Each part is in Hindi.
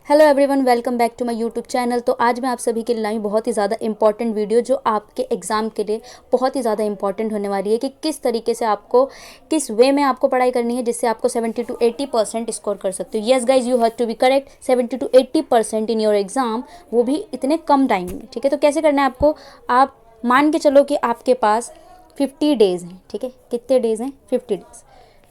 Hello everyone, welcome back to my YouTube channel. तो आज मैं आप सभी के लिए लाई बहुत ही ज़्यादा इंपॉर्टेंट वीडियो जो आपके एग्ज़ाम के लिए बहुत ही ज़्यादा इंपॉर्टेंट होने वाली है कि किस तरीके से आपको किस वे में आपको पढ़ाई करनी है जिससे आपको 70 to 80% स्कोर कर सकते हो। Yes guys, you have to be correct. 70 to 80% in your exam, वो भी इतने कम टाइम में। ठीक है, तो कैसे करना है आपको? आप मान के चलो कि आपके पास 50 डेज़ हैं। ठीक है, कितने डेज़ हैं? 50 डेज़।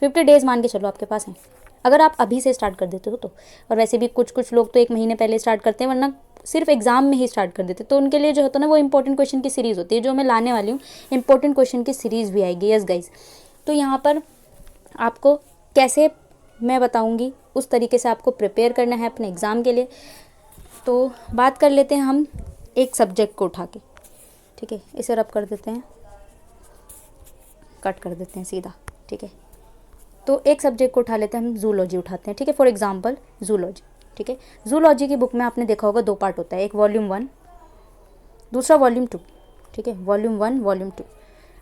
50 डेज़ मान के चलो आपके पास हैं। अगर आप अभी से स्टार्ट कर देते हो तो, और वैसे भी कुछ लोग तो 1 महीने पहले स्टार्ट करते हैं, वरना सिर्फ एग्जाम में ही स्टार्ट कर देते हैं। तो उनके लिए जो होता है ना, वो इंपॉर्टेंट क्वेश्चन की सीरीज़ होती है जो मैं लाने वाली हूँ। इंपॉर्टेंट क्वेश्चन की सीरीज़ भी आएगी। यस गाइज, तो यहाँ पर आपको कैसे मैं बताऊँगी, उस तरीके से आपको प्रिपेयर करना है अपने एग्ज़ाम के लिए। तो बात कर लेते हैं हम एक सब्जेक्ट को उठा के। ठीक है, इसे रब कर देते हैं, कट कर देते हैं सीधा। ठीक है, तो एक सब्जेक्ट को उठा लेते हैं हम, जूलॉजी उठाते हैं। ठीक है, फॉर एग्जांपल जूलॉजी। ठीक है, जूलॉजी की बुक में आपने देखा होगा 2 पार्ट होता है, एक वॉल्यूम 1, दूसरा वॉल्यूम 2। ठीक है, वॉल्यूम 1 वॉल्यूम 2।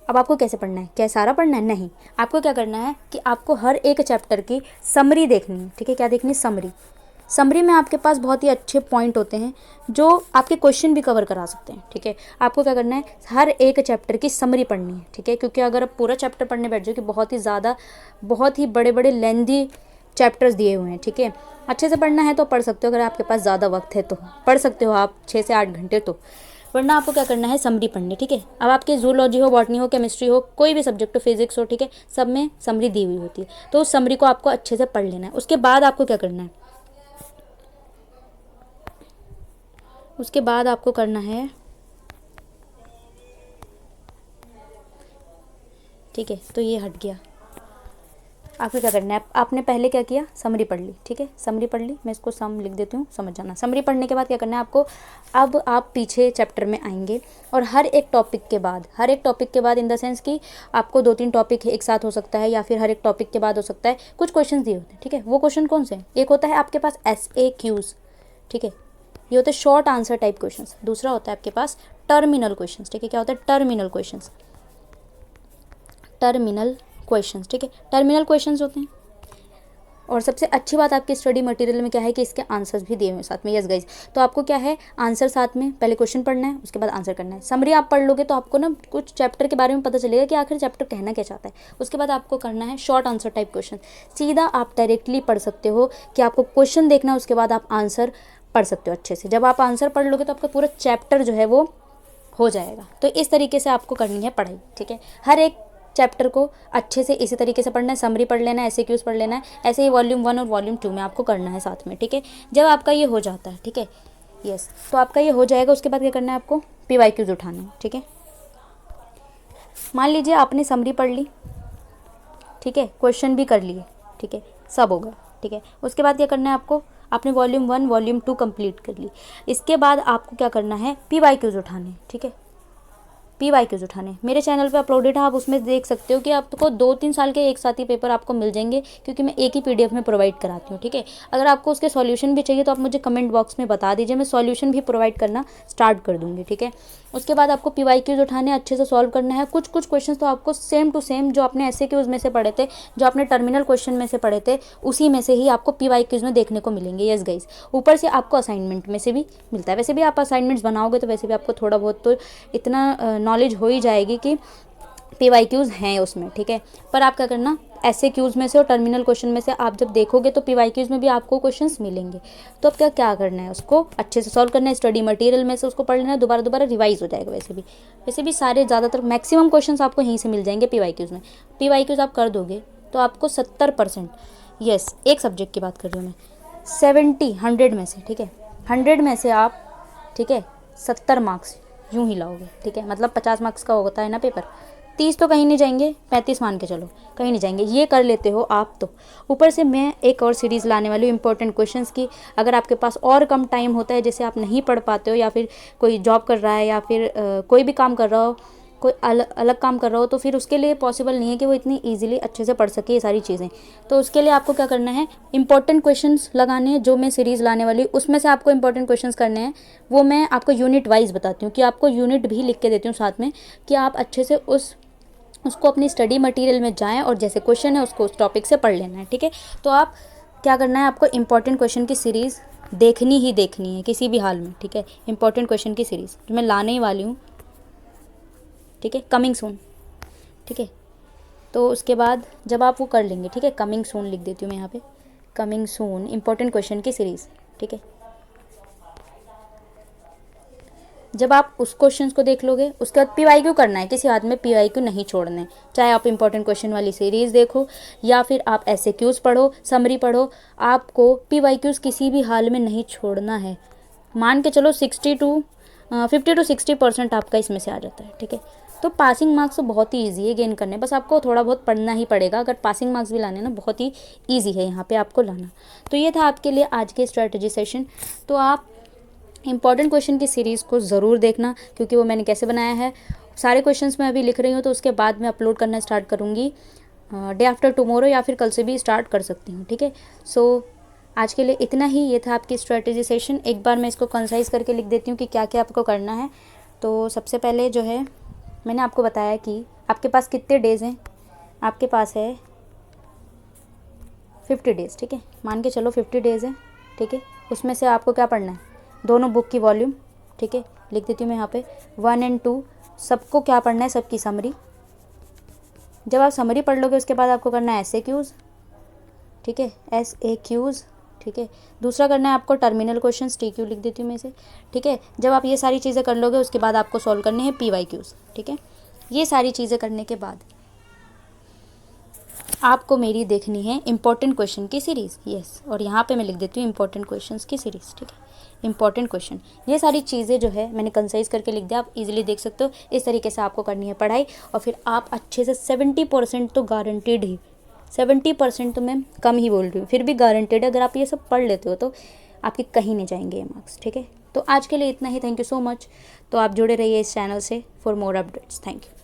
अब आपको कैसे पढ़ना है? क्या सारा पढ़ना है? नहीं, आपको क्या करना है कि आपको हर एक चैप्टर की समरी देखनी है। ठीक है, क्या देखनी है? समरी। समरी में आपके पास बहुत ही अच्छे पॉइंट होते हैं जो आपके क्वेश्चन भी कवर करा सकते हैं। ठीक है, आपको क्या करना है? हर एक चैप्टर की समरी पढ़नी है। ठीक है, क्योंकि अगर आप पूरा चैप्टर पढ़ने बैठ जाओ कि बहुत ही बड़े बड़े लेंदी चैप्टर्स दिए हुए हैं। ठीक है, अच्छे से पढ़ना है तो पढ़ सकते हो, अगर आपके पास ज़्यादा वक्त है तो पढ़ सकते हो आप 6 से 8 घंटे तो, वरना आपको क्या करना है? समरी पढ़नी। ठीक है, अब आपके जूलॉजी हो, बॉटनी हो, केमिस्ट्री हो, कोई भी सब्जेक्ट हो, फिजिक्स हो, ठीक है, सब में समरी दी हुई होती है। तो उस समरी को आपको अच्छे से पढ़ लेना है। उसके बाद आपको क्या करना है? उसके बाद आपको करना है, ठीक है, तो ये हट गया। आपको क्या करना है? आपने पहले क्या किया? समरी पढ़ ली। ठीक है, समरी पढ़ ली, मैं इसको सम लिख देती हूँ, समझ जाना। समरी पढ़ने के बाद क्या करना है आपको? अब आप पीछे चैप्टर में आएंगे और हर एक टॉपिक के बाद इन द सेंस कि आपको 2-3 टॉपिक एक साथ हो सकता है, या फिर हर एक टॉपिक के बाद हो सकता है, कुछ क्वेश्चन दिए होते हैं। ठीक है, वो क्वेश्चन कौन से हैं? एक होता है आपके पास FAQs। ठीक है, ये होते हैं शॉर्ट आंसर टाइप क्वेश्चंस। दूसरा होता है आपके पास टर्मिनल क्वेश्चंस। ठीक है, क्या होता है? Terminal questions. ठीक है, टर्मिनल क्वेश्चंस होते हैं। और सबसे अच्छी बात आपके स्टडी मटेरियल में क्या है कि इसके आंसर्स भी दिए हुए हैं साथ में। यस गाइज, तो आपको क्या है? आंसर साथ में, पहले क्वेश्चन पढ़ना है, उसके बाद आंसर करना है। समरी आप पढ़ लोगे तो आपको ना कुछ चैप्टर के बारे में पता चलेगा कि आखिर चैप्टर कहना क्या चाहता है। उसके बाद आपको करना है शॉर्ट आंसर टाइप क्वेश्चन। सीधा आप डायरेक्टली पढ़ सकते हो कि आपको क्वेश्चन देखना है, उसके बाद आप आंसर पढ़ सकते हो अच्छे से। जब आप आंसर पढ़ लोगे तो आपका पूरा चैप्टर जो है वो हो जाएगा। तो इस तरीके से आपको करनी है पढ़ाई। ठीक है, हर एक चैप्टर को अच्छे से इसी तरीके से पढ़ना है। समरी पढ़ लेना है, FAQs पढ़ लेना है। ऐसे ही वॉल्यूम 1 और वॉल्यूम 2 में आपको करना है साथ में। ठीक है, जब आपका ये हो जाता है, ठीक है, यस, तो आपका ये हो जाएगा। उसके बाद क्या करना है आपको? PYQs उठाना है। ठीक है, मान लीजिए आपने समरी पढ़ ली, ठीक है, क्वेश्चन भी कर लिए, ठीक है, सब होगा। ठीक है, उसके बाद क्या करना है आपको? आपने वॉल्यूम 1 वॉल्यूम 2 कंप्लीट कर ली। इसके बाद आपको क्या करना है? PYQs उठाने। ठीक है, PYQs उठाने मेरे चैनल पे अपलोडेड है, आप उसमें देख सकते हो कि आपको 2-3 साल के एक साथ ही पेपर आपको मिल जाएंगे, क्योंकि मैं एक ही PDF में प्रोवाइड कराती हूँ। ठीक है, अगर आपको उसके सॉल्यूशन भी चाहिए तो आप मुझे कमेंट बॉक्स में बता दीजिए, मैं सॉल्यूशन भी प्रोवाइड करना स्टार्ट कर दूँगी। ठीक है, उसके बाद आपको PYQs उठाने, अच्छे से सॉल्व करना है। कुछ क्वेश्चन तो आपको सेम टू सेम जो आपने FAQs में से पढ़े थे, जो आपने टर्मिनल क्वेश्चन में से पढ़े थे, उसी में से ही आपको PYQs में देखने को मिलेंगे। यस गाइस, ऊपर से आपको असाइनमेंट में से भी मिलता है। वैसे भी आप असाइनमेंट्स बनाओगे तो वैसे भी आपको थोड़ा बहुत तो इतना नॉलेज हो ही जाएगी कि PYQs हैं उसमें। ठीक है, पर आप क्या करना? FAQs में से और टर्मिनल क्वेश्चन में से आप जब देखोगे तो PYQs में भी आपको क्वेश्चंस मिलेंगे। तो अब क्या करना है? उसको अच्छे से सॉल्व करना है, स्टडी मटेरियल में से उसको पढ़ लेना है, दोबारा रिवाइज हो जाएगा। वैसे भी सारे ज़्यादातर मैक्सिमम क्वेश्चंस आपको यहीं से मिल जाएंगे PYQs में। PYQs आप कर दोगे तो आपको 70%, यस, एक सब्जेक्ट की बात कर रही हूँ मैं, 100 में से, ठीक है, 100 में से आप, ठीक है, 70 मार्क्स यूँ ही लाओगे। ठीक है, मतलब 50 मार्क्स का होता है ना पेपर, 30 तो कहीं नहीं जाएंगे, 35 मान के चलो, कहीं नहीं जाएंगे। ये कर लेते हो आप तो। ऊपर से मैं एक और सीरीज़ लाने वाली हूँ इंपॉर्टेंट क्वेश्चंस की। अगर आपके पास और कम टाइम होता है, जैसे आप नहीं पढ़ पाते हो, या फिर कोई जॉब कर रहा है, या फिर कोई भी काम कर रहा हो, कोई अलग काम कर रहा हो, तो फिर उसके लिए पॉसिबल नहीं है कि वो इतनी ईजिली अच्छे से पढ़ सके ये सारी चीज़ें। तो उसके लिए आपको क्या करना है? इंपॉर्टेंट क्वेश्चंस लगाने हैं। जो मैं सीरीज़ लाने वाली हूँ उसमें से आपको इंपॉर्टेंट क्वेश्चंस करने हैं। वो मैं आपको यूनिट वाइज बताती हूँ, कि आपको यूनिट भी लिख के देती हूँ साथ में, कि आप अच्छे से उसको अपनी स्टडी मटेरियल में जाएं और जैसे क्वेश्चन है उसको उस टॉपिक से पढ़ लेना है। ठीक है, तो आप क्या करना है आपको, इंपॉर्टेंट क्वेश्चन की सीरीज़ देखनी ही देखनी है किसी भी हाल में, ठीक है। इंपॉर्टेंट क्वेश्चन की सीरीज़ जो मैं लाने ही वाली हूँ, ठीक है, कमिंग सून, ठीक है। तो उसके बाद जब आप वो कर लेंगे, ठीक है, कमिंग सून लिख देती हूँ मैं यहाँ पे, कमिंग सून इंपॉर्टेंट क्वेश्चन की सीरीज़, ठीक है। जब आप उस क्वेश्चन को देख लोगे उसके बाद PYQ करना है, किसी हाथ में PYQ नहीं छोड़ने, चाहे आप इंपॉर्टेंट क्वेश्चन वाली सीरीज़ देखो या फिर आप SAQs पढ़ो, समरी पढ़ो, आपको PYQs किसी भी हाल में नहीं छोड़ना है। मान के चलो 50 to 60% आपका इसमें से आ जाता है, ठीक है। तो पासिंग मार्क्स तो बहुत ही ईजी है गेन करने, बस आपको थोड़ा बहुत पढ़ना ही पड़ेगा। अगर पासिंग मार्क्स भी लाने ना, बहुत ही ईजी है यहाँ पे आपको लाना। तो ये था आपके लिए आज के स्ट्रेटजी सेशन। तो आप इंपॉर्टेंट क्वेश्चन की सीरीज़ को ज़रूर देखना, क्योंकि वो मैंने कैसे बनाया है, सारे क्वेश्चंस मैं अभी लिख रही हूँ, तो उसके बाद मैं अपलोड करना स्टार्ट करूँगी डे आफ्टर टुमारो, या फिर कल से भी स्टार्ट कर सकती हूँ, ठीक है। सो आज के लिए इतना ही, ये था आपकी स्ट्रेटजी सेशन। एक बार मैं इसको कंसाइज करके लिख देती हूँ कि क्या क्या आपको करना है। तो सबसे पहले जो है मैंने आपको बताया कि आपके पास कितने डेज़ हैं, आपके पास है 50 डेज़, ठीक है। मान के चलो 50 डेज़ है, ठीक है। उसमें से आपको क्या पढ़ना है, दोनों बुक की वॉल्यूम, ठीक है, लिख देती हूँ मैं यहाँ पे 1 और 2, सबको क्या पढ़ना है, सबकी समरी। जब आप समरी पढ़ लोगे उसके बाद आपको करना है SAQs, ठीक है, SAQs, ठीक है। दूसरा करना है आपको टर्मिनल क्वेश्चंस, TQ लिख देती हूँ मैं इसे, ठीक है। जब आप ये सारी चीज़ें कर लोगे उसके बाद आपको सॉल्व करने हैं PYQs, ठीक है। ये सारी चीज़ें करने के बाद आपको मेरी देखनी है इंपॉर्टेंट क्वेश्चन की सीरीज़, यस। और यहाँ पे मैं लिख देती हूँ इंपॉर्टेंट क्वेश्चंस की सीरीज़, ठीक है, इंपॉर्टेंट क्वेश्चन। ये सारी चीज़ें जो है मैंने कंसाइज करके लिख दिया, आप इजीली देख सकते हो। इस तरीके से आपको करनी है पढ़ाई, और फिर आप अच्छे से 70% तो गारंटेड ही, 70% तो मैं कम ही बोल रही हूँ, फिर भी गारंटेड है। अगर आप ये सब पढ़ लेते हो तो आपके कहीं नहीं जाएंगे ये मार्क्स, ठीक है। तो आज के लिए इतना ही, थैंक यू सो मच। तो आप जुड़े रहिए इस चैनल से for more updates, thank you.